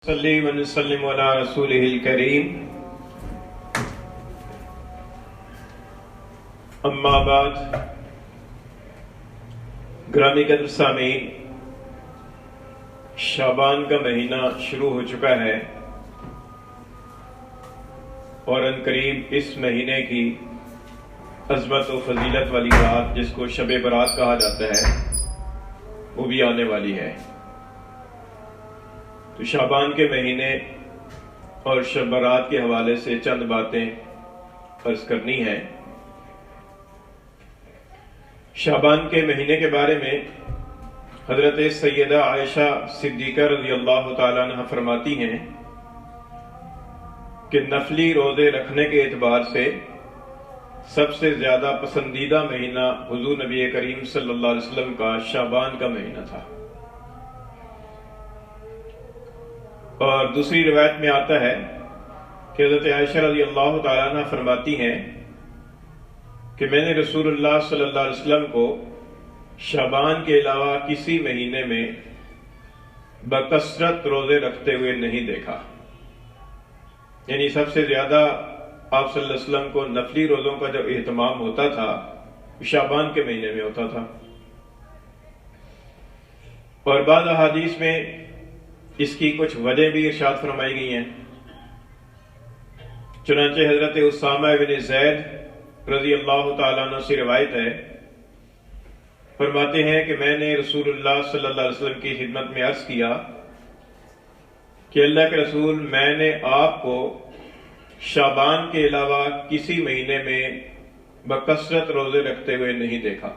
صلی و نسلم علی رسولہ الکریم اما بعد گرامی قدر سامعین، شعبان کا مہینہ شروع ہو چکا ہے اور ان قریب اس مہینے کی عظمت و فضیلت والی رات جس کو شب برات کہا جاتا ہے وہ بھی آنے والی ہے۔ تو شعبان کے مہینے اور شب برات کے حوالے سے چند باتیں عرض کرنی ہیں۔ شعبان کے مہینے کے بارے میں حضرت سیدہ عائشہ صدیقہ رضی اللہ تعالیٰ عنہ فرماتی ہیں کہ نفلی روزے رکھنے کے اعتبار سے سب سے زیادہ پسندیدہ مہینہ حضور نبی کریم صلی اللہ علیہ وسلم کا شعبان کا مہینہ تھا۔ اور دوسری روایت میں آتا ہے کہ حضرت عائشہ رضی اللہ تعالیٰ عنہ فرماتی ہیں کہ میں نے رسول اللہ صلی اللہ علیہ وسلم کو شعبان کے علاوہ کسی مہینے میں بکثرت روزے رکھتے ہوئے نہیں دیکھا، یعنی سب سے زیادہ آپ صلی اللہ علیہ وسلم کو نفلی روزوں کا جو اہتمام ہوتا تھا شعبان کے مہینے میں ہوتا تھا۔ اور بعض احادیث میں اس کی کچھ وجہ بھی ارشاد فرمائی گئی ہیں۔ چنانچہ حضرت اسامہ بن زید رضی اللہ تعالیٰ عنہ سے روایت ہے، فرماتے ہیں کہ میں نے رسول اللہ صلی اللہ علیہ وسلم کی خدمت میں عرض کیا کہ اللہ کے رسول، میں نے آپ کو شعبان کے علاوہ کسی مہینے میں بکثرت روزے رکھتے ہوئے نہیں دیکھا،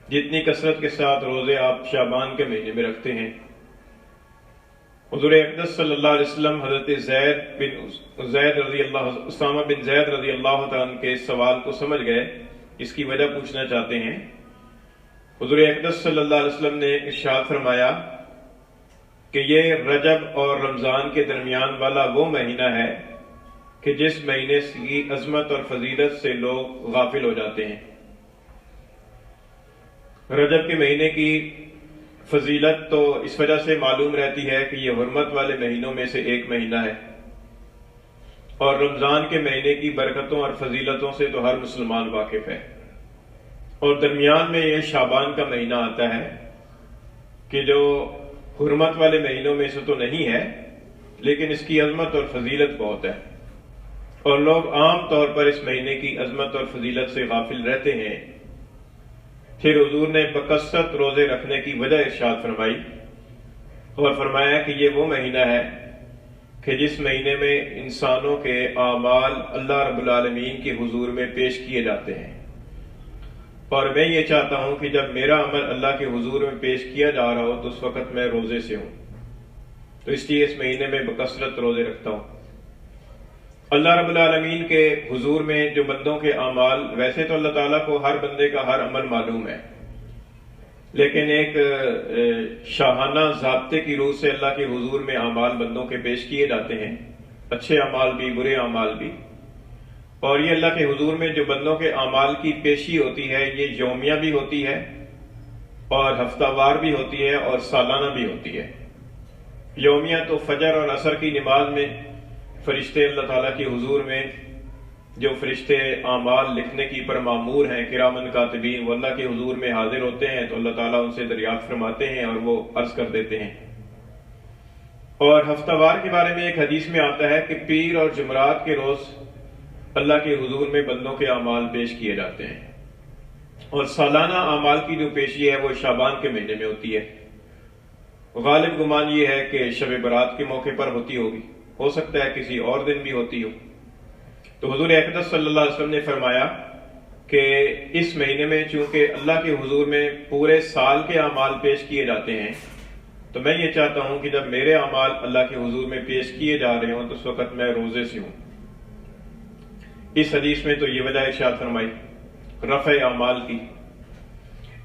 جتنی کثرت کے ساتھ روزے آپ شعبان کے مہینے میں رکھتے ہیں۔ حضور اقدس صلی اللہ علیہ وسلم حضرت اسامہ بن زید رضی اللہ تعالیٰ عنہ کے سوال کو سمجھ گئے، اس کی وجہ پوچھنا چاہتے ہیں۔ حضور اقدس صلی اللہ علیہ وسلم نے ارشاد فرمایا کہ یہ رجب اور رمضان کے درمیان والا وہ مہینہ ہے کہ جس مہینے کی عظمت اور فضیلت سے لوگ غافل ہو جاتے ہیں۔ رجب کے مہینے کی فضیلت تو اس وجہ سے معلوم رہتی ہے کہ یہ حرمت والے مہینوں میں سے ایک مہینہ ہے، اور رمضان کے مہینے کی برکتوں اور فضیلتوں سے تو ہر مسلمان واقف ہے، اور درمیان میں یہ شعبان کا مہینہ آتا ہے کہ جو حرمت والے مہینوں میں سے تو نہیں ہے لیکن اس کی عظمت اور فضیلت بہت ہے، اور لوگ عام طور پر اس مہینے کی عظمت اور فضیلت سے غافل رہتے ہیں۔ پھر حضور نے بکثرت روزے رکھنے کی وجہ ارشاد فرمائی اور فرمایا کہ یہ وہ مہینہ ہے کہ جس مہینے میں انسانوں کے اعمال اللہ رب العالمین کے حضور میں پیش کیے جاتے ہیں، اور میں یہ چاہتا ہوں کہ جب میرا عمل اللہ کے حضور میں پیش کیا جا رہا ہو تو اس وقت میں روزے سے ہوں، تو اس لیے اس مہینے میں بکثرت روزے رکھتا ہوں۔ اللہ رب العالمین کے حضور میں جو بندوں کے اعمال، ویسے تو اللہ تعالیٰ کو ہر بندے کا ہر عمل معلوم ہے، لیکن ایک شاہانہ ضابطے کی روح سے اللہ کے حضور میں اعمال بندوں کے پیش کیے جاتے ہیں، اچھے اعمال بھی برے اعمال بھی، اور یہ اللہ کے حضور میں جو بندوں کے اعمال کی پیشی ہوتی ہے یہ یومیہ بھی ہوتی ہے اور ہفتہ وار بھی ہوتی ہے اور سالانہ بھی ہوتی ہے۔ یومیہ تو فجر اور عصر کی نماز میں فرشتے اللہ تعالیٰ کے حضور میں، جو فرشتے اعمال لکھنے کی پر مامور ہیں کرامن کاتبین، وہ اللہ کے حضور میں حاضر ہوتے ہیں تو اللہ تعالیٰ ان سے دریافت فرماتے ہیں اور وہ عرض کر دیتے ہیں۔ اور ہفتہ وار کے بارے میں ایک حدیث میں آتا ہے کہ پیر اور جمعرات کے روز اللہ کے حضور میں بندوں کے اعمال پیش کیے جاتے ہیں، اور سالانہ اعمال کی جو پیشی ہے وہ شعبان کے مہینے میں ہوتی ہے۔ غالب گمان یہ ہے کہ شب برات کے موقع پر ہوتی ہوگی، ہو سکتا ہے کسی اور دن بھی ہوتی ہو۔ تو حضور اقدس صلی اللہ علیہ وسلم نے فرمایا کہ اس مہینے میں چونکہ اللہ کے حضور میں پورے سال کے اعمال پیش کیے جاتے ہیں، تو میں یہ چاہتا ہوں کہ جب میرے اعمال اللہ کے حضور میں پیش کیے جا رہے ہوں تو اس وقت میں روزے سے ہوں۔ اس حدیث میں تو یہ وجہ ارشاد فرمائی رفع اعمال کی۔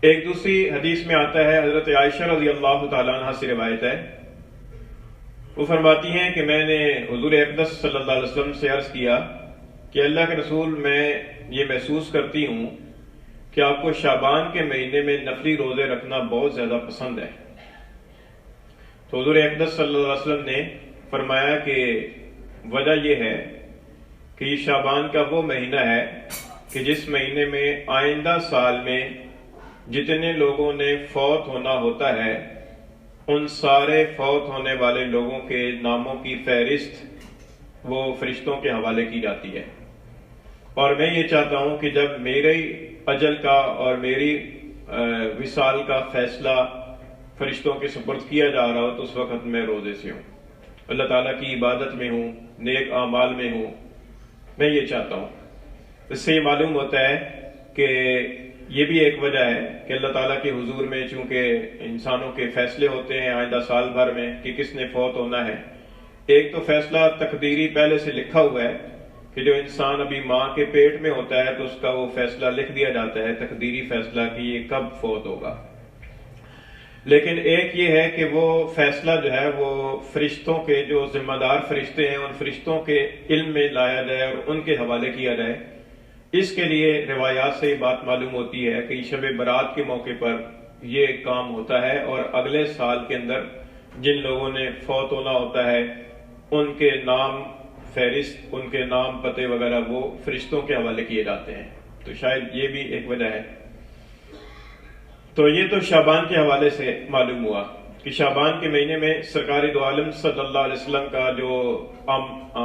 ایک دوسری حدیث میں آتا ہے، حضرت عائشہ رضی اللہ تعالیٰ عنہ سے روایت ہے، وہ فرماتی ہیں کہ میں نے حضور اقدس صلی اللہ علیہ وسلم سے عرض کیا کہ اللہ کے رسول، میں یہ محسوس کرتی ہوں کہ آپ کو شعبان کے مہینے میں نفلی روزے رکھنا بہت زیادہ پسند ہے۔ تو حضور اقدس صلی اللہ علیہ وسلم نے فرمایا کہ وجہ یہ ہے کہ یہ شعبان کا وہ مہینہ ہے کہ جس مہینے میں آئندہ سال میں جتنے لوگوں نے فوت ہونا ہوتا ہے ان سارے فوت ہونے والے لوگوں کے ناموں کی فہرست وہ فرشتوں کے حوالے کی جاتی ہے. اور میں یہ چاہتا ہوں کہ جب میرے اجل کا اور میری وصال کا فیصلہ فرشتوں کے سپرد کیا جا رہا ہو تو اس وقت میں روزے سے ہوں، اللہ تعالیٰ کی عبادت میں ہوں، نیک اعمال میں ہوں. میں یہ چاہتا ہوں. اس سے یہ معلوم ہوتا ہے کہ یہ بھی ایک وجہ ہے کہ اللہ تعالیٰ کے حضور میں چونکہ انسانوں کے فیصلے ہوتے ہیں آئندہ سال بھر میں کہ کس نے فوت ہونا ہے. ایک تو فیصلہ تقدیری پہلے سے لکھا ہوا ہے کہ جو انسان ابھی ماں کے پیٹ میں ہوتا ہے تو اس کا وہ فیصلہ لکھ دیا جاتا ہے، تقدیری فیصلہ کہ یہ کب فوت ہوگا. لیکن ایک یہ ہے کہ وہ فیصلہ جو ہے وہ فرشتوں کے جو ذمہ دار فرشتے ہیں ان فرشتوں کے علم میں لایا جائے اور ان کے حوالے کیا جائے. اس کے لیے روایات سے یہ بات معلوم ہوتی ہے کہ شب برات کے موقع پر یہ کام ہوتا ہے اور اگلے سال کے اندر جن لوگوں نے فوت ہونا ہوتا ہے ان کے نام فہرست، ان کے نام پتے وغیرہ وہ فرشتوں کے حوالے کیے جاتے ہیں. تو شاید یہ بھی ایک وجہ ہے. تو یہ تو شعبان کے حوالے سے معلوم ہوا کہ شعبان کے مہینے میں سرکار دو عالم صلی اللہ علیہ وسلم کا جو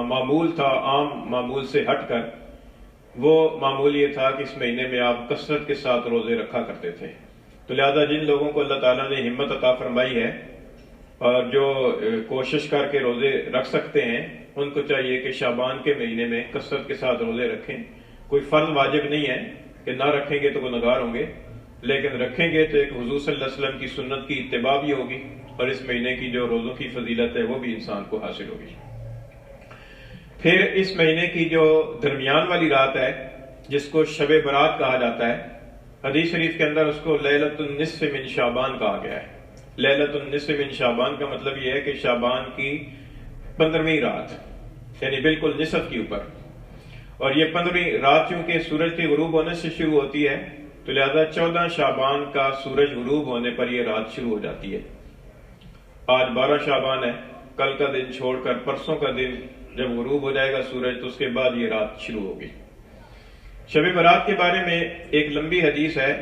معمول تھا، عام معمول سے ہٹ کر وہ معمول یہ تھا کہ اس مہینے میں آپ کثرت کے ساتھ روزے رکھا کرتے تھے. تو لہذا جن لوگوں کو اللہ تعالیٰ نے ہمت عطا فرمائی ہے اور جو کوشش کر کے روزے رکھ سکتے ہیں ان کو چاہیے کہ شعبان کے مہینے میں کثرت کے ساتھ روزے رکھیں. کوئی فرض واجب نہیں ہے کہ نہ رکھیں گے تو گنہگار ہوں گے، لیکن رکھیں گے تو ایک حضور صلی اللہ علیہ وسلم کی سنت کی اتباع بھی ہوگی اور اس مہینے کی جو روزوں کی فضیلت ہے وہ بھی انسان کو حاصل ہوگی. پھر اس مہینے کی جو درمیان والی رات ہے جس کو شب برات کہا جاتا ہے، حدیث شریف کے اندر اس کو لیلۃ النصف من شعبان کہا گیا ہے. لیلۃ النصف من شعبان کا مطلب یہ ہے کہ شعبان کی 15ویں رات، یعنی بالکل نصف کے اوپر. اور یہ 15ویں رات چونکہ سورج کے غروب ہونے سے شروع ہوتی ہے تو لہذا 14 شعبان کا سورج غروب ہونے پر یہ رات شروع ہو جاتی ہے. آج 12 شعبان ہے، کل کا دن چھوڑ کر پرسوں کا دن جب غروب ہو جائے گا سورج تو اس کے بعد یہ رات شروع ہوگی. شب برات کے بارے میں ایک لمبی حدیث ہے،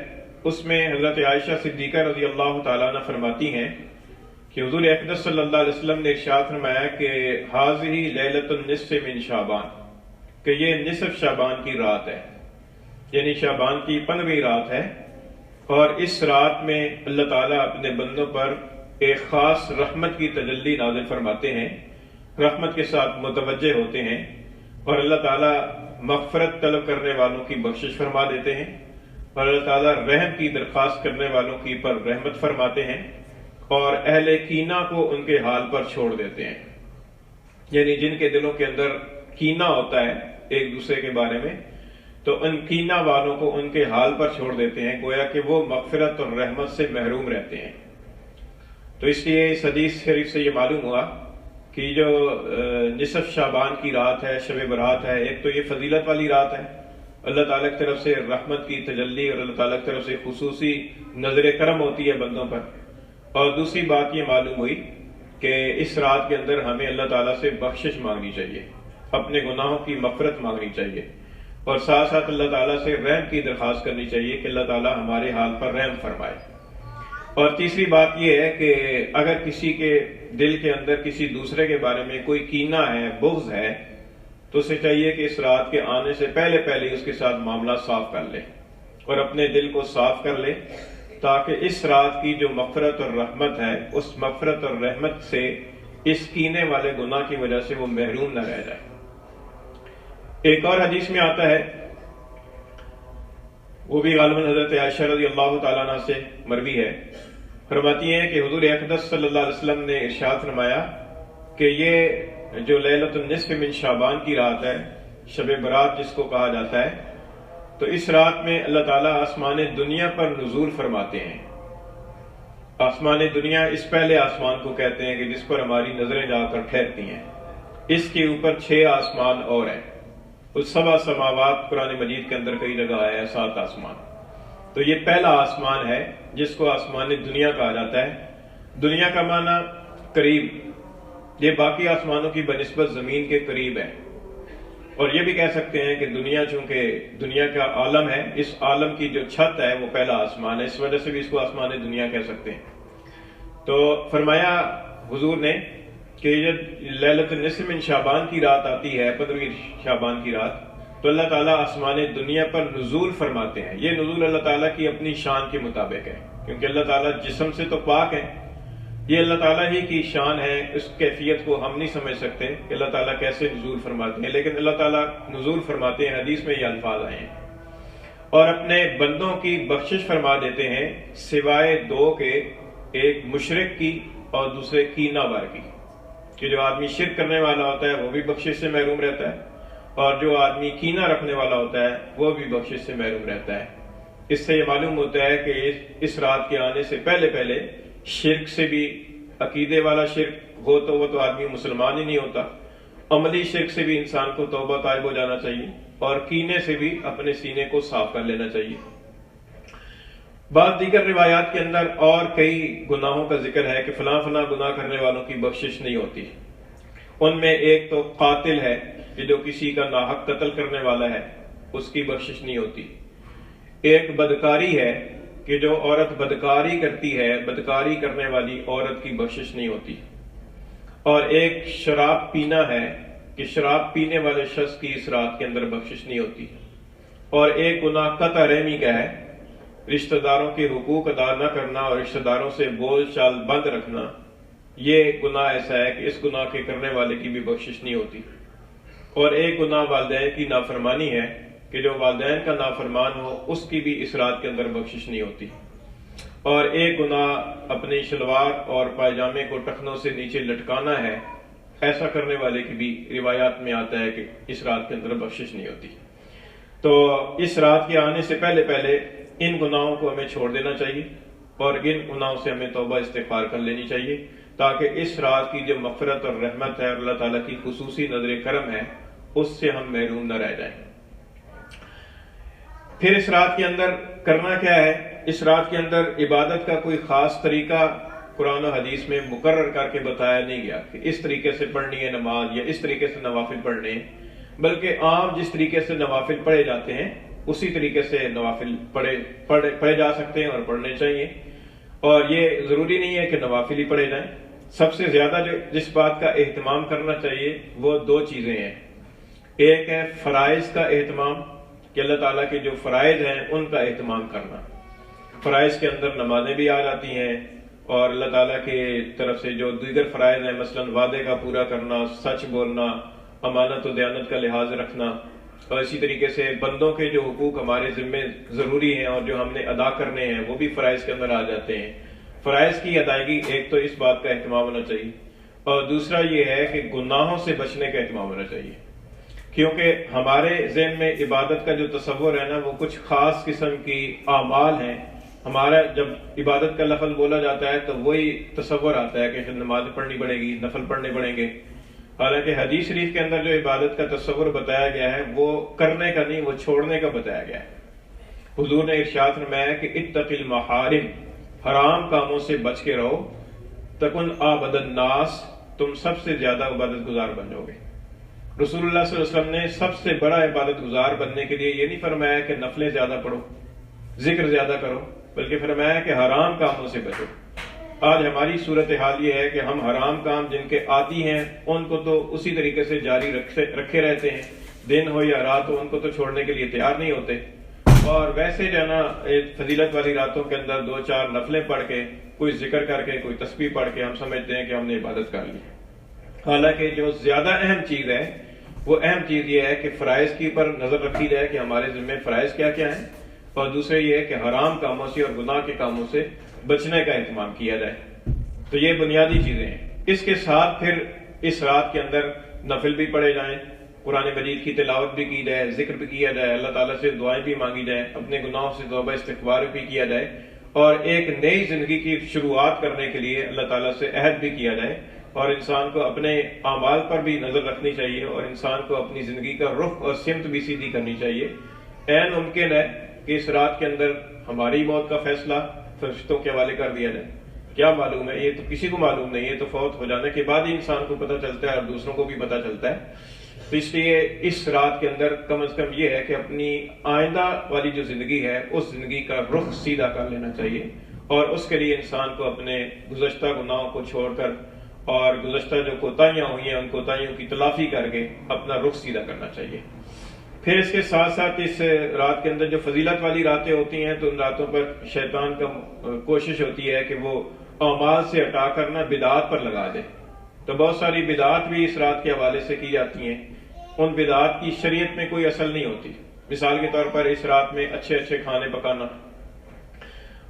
اس میں حضرت عائشہ صدیقہ رضی اللہ تعالیٰ عنہ فرماتی ہیں کہ حضور اقدس صلی اللہ علیہ وسلم نے ارشاد فرمایا کہ ھذہ لیلۃ النصف من شعبان، کہ یہ نصف شعبان کی رات ہے، یعنی شعبان کی 15ویں رات ہے. اور اس رات میں اللہ تعالیٰ اپنے بندوں پر ایک خاص رحمت کی تجلی نازل فرماتے ہیں، رحمت کے ساتھ متوجہ ہوتے ہیں اور اللہ تعالیٰ مغفرت طلب کرنے والوں کی بخشش فرما دیتے ہیں اور اللہ تعالیٰ رحم کی درخواست کرنے والوں کی پر رحمت فرماتے ہیں اور اہل کینہ کو ان کے حال پر چھوڑ دیتے ہیں. یعنی جن کے دلوں کے اندر کینہ ہوتا ہے ایک دوسرے کے بارے میں تو ان کینہ والوں کو ان کے حال پر چھوڑ دیتے ہیں، گویا کہ وہ مغفرت اور رحمت سے محروم رہتے ہیں. تو اس لیے اس حدیث شریف سے یہ معلوم ہوا کہ جو نصف شعبان کی رات ہے، شب برات ہے، ایک تو یہ فضیلت والی رات ہے، اللہ تعالیٰ کی طرف سے رحمت کی تجلی اور اللہ تعالیٰ کی طرف سے خصوصی نظر کرم ہوتی ہے بندوں پر. اور دوسری بات یہ معلوم ہوئی کہ اس رات کے اندر ہمیں اللہ تعالیٰ سے بخشش مانگنی چاہیے، اپنے گناہوں کی مغفرت مانگنی چاہیے اور ساتھ ساتھ اللہ تعالیٰ سے رحم کی درخواست کرنی چاہیے کہ اللہ تعالیٰ ہمارے حال پر رحم فرمائے. اور تیسری بات یہ ہے کہ اگر کسی کے دل کے اندر کسی دوسرے کے بارے میں کوئی کینہ ہے، بغض ہے، تو اسے چاہیے کہ اس رات کے آنے سے پہلے پہلے اس کے ساتھ معاملہ صاف کر لے اور اپنے دل کو صاف کر لے تاکہ اس رات کی جو مغفرت اور رحمت ہے اس مغفرت اور رحمت سے اس کینے والے گناہ کی وجہ سے وہ محروم نہ رہ جائے. ایک اور حدیث میں آتا ہے، وہ بھی غالباً حضرت عائشہ رضی اللہ تعالیٰ عنہ سے مروی ہے، فرماتی ہیں کہ حضور اقدس صلی اللہ علیہ وسلم نے ارشاد فرمایا کہ یہ جو لیلۃ النصف من شعبان کی رات ہے، شب برات جس کو کہا جاتا ہے، تو اس رات میں اللہ تعالیٰ آسمان دنیا پر نزول فرماتے ہیں. آسمان دنیا اس پہلے آسمان کو کہتے ہیں کہ جس پر ہماری نظریں جا کر ٹھہرتی ہیں. اس کے اوپر 6 آسمان اور ہیں، اس 7 سماوات قرآن مجید کے اندر کئی جگہ آیا ہے 7 آسمان. تو یہ پہلا آسمان ہے جس کو آسمان دنیا کہا جاتا ہے. دنیا کا معنی قریب، یہ باقی آسمانوں کی بنسبت زمین کے قریب ہے. اور یہ بھی کہہ سکتے ہیں کہ دنیا چونکہ دنیا کا عالم ہے، اس عالم کی جو چھت ہے وہ پہلا آسمان ہے، اس وجہ سے بھی اس کو آسمان دنیا کہہ سکتے ہیں. تو فرمایا حضور نے کہ جب لیلۃ النصف من شعبان کی رات آتی ہے، 15 شعبان کی رات، تو اللہ تعالیٰ آسمان دنیا پر نزول فرماتے ہیں. یہ نزول اللہ تعالیٰ کی اپنی شان کے مطابق ہے، کیونکہ اللہ تعالیٰ جسم سے تو پاک ہے، یہ اللہ تعالیٰ ہی کی شان ہے. اس کیفیت کو ہم نہیں سمجھ سکتے کہ اللہ تعالیٰ کیسے نزول فرماتے ہیں، لیکن اللہ تعالیٰ نزول فرماتے ہیں. حدیث میں یہ الفاظ آئے ہیں. اور اپنے بندوں کی بخشش فرما دیتے ہیں سوائے دو کے، ایک مشرک کی اور دوسرے کینہ بار کی. کہ جو آدمی شرک کرنے والا ہوتا ہے وہ بھی بخشش سے محروم رہتا ہے، اور جو آدمی کینہ رکھنے والا ہوتا ہے وہ بھی بخشش سے محروم رہتا ہے. اس سے یہ معلوم ہوتا ہے کہ اس رات کے آنے سے پہلے پہلے شرک سے بھی، عقیدے والا شرک ہو تو وہ تو آدمی مسلمان ہی نہیں ہوتا، عملی شرک سے بھی انسان کو توبہ طائب ہو جانا چاہیے، اور کینے سے بھی اپنے سینے کو صاف کر لینا چاہیے. بعض دیگر روایات کے اندر اور کئی گناہوں کا ذکر ہے کہ فلاں فلاں گناہ کرنے والوں کی بخشش نہیں ہوتی. ان میں ایک تو قاتل ہے کہ جو کسی کا ناحق قتل کرنے والا ہے، اس کی بخشش نہیں ہوتی. ایک بدکاری ہے کہ جو عورت بدکاری کرتی ہے، بدکاری کرنے والی عورت کی بخشش نہیں ہوتی. اور ایک شراب پینا ہے کہ شراب پینے والے شخص کی اس رات کے اندر بخشش نہیں ہوتی. اور ایک گناہ قطع رحمی کا ہے، رشتہ داروں کے حقوق ادا نہ کرنا اور رشتہ داروں سے بول چال بند رکھنا. یہ گناہ ایسا ہے کہ اس گناہ کے کرنے والے کی بھی بخشش نہیں ہوتی. اور ایک گناہ والدین کی نافرمانی ہے کہ جو والدین کا نافرمان ہو اس کی بھی اس رات کے اندر بخشش نہیں ہوتی. اور ایک گناہ اپنی شلوار اور پائجامے کو ٹخنوں سے نیچے لٹکانا ہے، ایسا کرنے والے کی بھی روایات میں آتا ہے کہ اس رات کے اندر بخشش نہیں ہوتی. تو اس رات کے آنے سے پہلے پہلے ان گناہوں کو ہمیں چھوڑ دینا چاہیے، اور ان گناہوں سے ہمیں توبہ استغفار کر لینی چاہیے، تاکہ اس رات کی جو مغفرت اور رحمت ہے اور اللہ تعالیٰ کی خصوصی نظر کرم ہے اس سے ہم محروم نہ رہ جائیں. پھر اس رات کے اندر کرنا کیا ہے؟ اس رات کے اندر عبادت کا کوئی خاص طریقہ قرآن و حدیث میں مقرر کر کے بتایا نہیں گیا کہ اس طریقے سے پڑھنی ہے نماز یا اس طریقے سے نوافل پڑھنے ہیں، بلکہ عام جس طریقے سے نوافل پڑھے جاتے ہیں اسی طریقے سے نوافل پڑھے جا سکتے ہیں اور پڑھنے چاہیے. اور یہ ضروری نہیں ہے کہ نوافل ہی پڑھے جائیں. سب سے زیادہ جس بات کا اہتمام کرنا چاہیے وہ دو چیزیں ہیں. ایک ہے فرائض کا اہتمام، کہ اللہ تعالیٰ کے جو فرائض ہیں ان کا اہتمام کرنا. فرائض کے اندر نمازیں بھی آ جاتی ہیں، اور اللہ تعالیٰ کے طرف سے جو دیگر فرائض ہیں، مثلا وعدے کا پورا کرنا، سچ بولنا، امانت و دیانت کا لحاظ رکھنا، اور اسی طریقے سے بندوں کے جو حقوق ہمارے ذمے ضروری ہیں اور جو ہم نے ادا کرنے ہیں وہ بھی فرائض کے اندر آ جاتے ہیں. فرائض کی ادائیگی ایک تو اس بات کا اہتمام ہونا چاہیے، اور دوسرا یہ ہے کہ گناہوں سے بچنے کا اہتمام ہونا چاہیے. کیونکہ ہمارے ذہن میں عبادت کا جو تصور ہے نا وہ کچھ خاص قسم کی اعمال ہیں. ہمارا جب عبادت کا لفظ بولا جاتا ہے تو وہی تصور آتا ہے کہ نماز پڑھنی پڑے گی، نفل پڑھنے پڑیں گے. حالانکہ حدیث شریف کے اندر جو عبادت کا تصور بتایا گیا ہے وہ کرنے کا نہیں، وہ چھوڑنے کا بتایا گیا ہے. حضور نے ارشاد فرمایا کہ اتق المحارم، حرام کاموں سے بچ کے رہو، تکن عبد الناس، تم سب سے زیادہ عبادت گزار بن جاؤ گے. رسول اللہ صلی اللہ علیہ وسلم نے سب سے بڑا عبادت گزار بننے کے لیے یہ نہیں فرمایا کہ نفلیں زیادہ پڑھو، ذکر زیادہ کرو، بلکہ فرمایا کہ حرام کاموں سے بچو. آج ہماری صورتحال یہ ہے کہ ہم حرام کام جن کے عادی ہیں ان کو تو اسی طریقے سے جاری رکھے رہتے ہیں، دن ہو یا رات ہو ان کو تو چھوڑنے کے لیے تیار نہیں ہوتے. اور ویسے جو ہے نا فضیلت والی راتوں کے اندر 2-4 نفلیں پڑھ کے، کوئی ذکر کر کے، کوئی تسبیح پڑھ کے ہم سمجھتے ہیں کہ ہم نے عبادت کر لی. حالانکہ جو زیادہ اہم چیز ہے وہ اہم چیز یہ ہے کہ فرائض کی پر نظر رکھی جائے کہ ہمارے ذمہ فرائض کیا کیا ہیں، اور دوسرے یہ ہے کہ حرام کاموں سے اور گناہ کے کاموں سے بچنے کا اہتمام کیا جائے. تو یہ بنیادی چیزیں ہیں. اس کے ساتھ پھر اس رات کے اندر نفل بھی پڑھے جائیں، قرآن مجید کی تلاوت بھی کی جائے، ذکر بھی کیا جائے، اللہ تعالیٰ سے دعائیں بھی مانگی جائیں، اپنے گناہوں سے توبہ استغفار بھی کیا جائے، اور ایک نئی زندگی کی شروعات کرنے کے لیے اللہ تعالیٰ سے عہد بھی کیا جائے. اور انسان کو اپنے اعمال پر بھی نظر رکھنی چاہیے، اور انسان کو اپنی زندگی کا رخ اور سمت بھی سیدھی کرنی چاہیے. عین ممکن ہے کہ اس رات کے اندر ہماری موت کا فیصلہ فرشتوں کے حوالے کر دیا جائے، کیا معلوم ہے؟ یہ تو کسی کو معلوم نہیں ہے، تو فوت ہو جانے کے بعد ہی انسان کو پتہ چلتا ہے اور دوسروں کو بھی پتہ چلتا ہے۔ تو اس لیے اس رات کے اندر کم از کم یہ ہے کہ اپنی آئندہ والی جو زندگی ہے اس زندگی کا رخ سیدھا کر لینا چاہیے، اور اس کے لیے انسان کو اپنے گزشتہ گناہوں کو چھوڑ کر اور گزشتہ جو کوتاہیاں ہوئی ہیں ان کوتاہیوں کی تلافی کر کے اپنا رخ سیدھا کرنا چاہیے۔ پھر اس کے ساتھ ساتھ اس رات کے اندر جو فضیلت والی راتیں ہوتی ہیں تو ان راتوں پر شیطان کا کوشش ہوتی ہے کہ وہ اعمال سے ہٹا کر نہ بدعات پر لگا دے۔ تو بہت ساری بدعات بھی اس رات کے حوالے سے کی جاتی ہیں، ان بدعات کی شریعت میں کوئی اصل نہیں ہوتی۔ مثال کے طور پر اس رات میں اچھے اچھے کھانے پکانا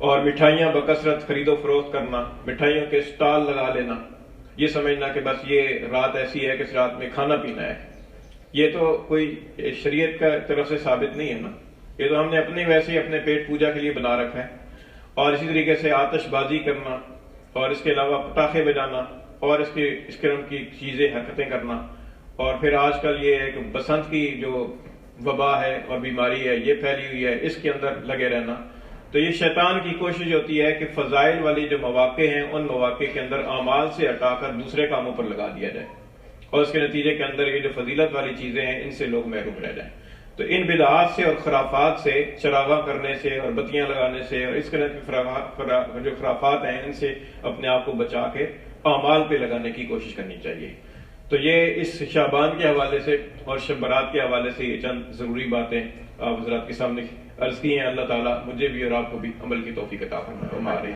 اور مٹھائیاں بکثرت خرید و فروخت کرنا، مٹھائیوں کے سٹال لگا لینا، یہ سمجھنا کہ بس یہ رات ایسی ہے کہ اس رات میں کھانا پینا ہے، یہ تو کوئی شریعت کا طرف سے ثابت نہیں ہے نا، یہ تو ہم نے اپنے ویسے ہی اپنے پیٹ پوجا کے لیے بنا رکھا ہے۔ اور اسی طریقے سے آتش بازی کرنا اور اس کے علاوہ پٹاخے بجانا اور اس قسم کی چیزیں حرکتیں کرنا، اور پھر آج کل یہ ہے کہ بسنت کی جو وبا ہے اور بیماری ہے یہ پھیلی ہوئی ہے، اس کے اندر لگے رہنا۔ تو یہ شیطان کی کوشش ہوتی ہے کہ فضائل والی جو مواقع ہیں ان مواقع کے اندر اعمال سے ہٹا کر دوسرے کاموں پر لگا دیا جائے، اور اس کے نتیجے کے اندر یہ جو فضیلت والی چیزیں ہیں ان سے لوگ محروم رہ جائیں۔ تو ان بدعات سے اور خرافات سے، چراغاں کرنے سے اور بتیاں لگانے سے اور اس طرح کی جو خرافات ہیں ان سے اپنے آپ کو بچا کے اعمال پہ لگانے کی کوشش کرنی چاہیے۔ تو یہ اس شعبان کے حوالے سے اور شب برات کے حوالے سے یہ چند ضروری باتیں آپ حضرات کے سامنے عرض کی ہیں۔ اللہ تعالیٰ مجھے بھی اور آپ کو بھی عمل کی توفیق عطا فرمائے۔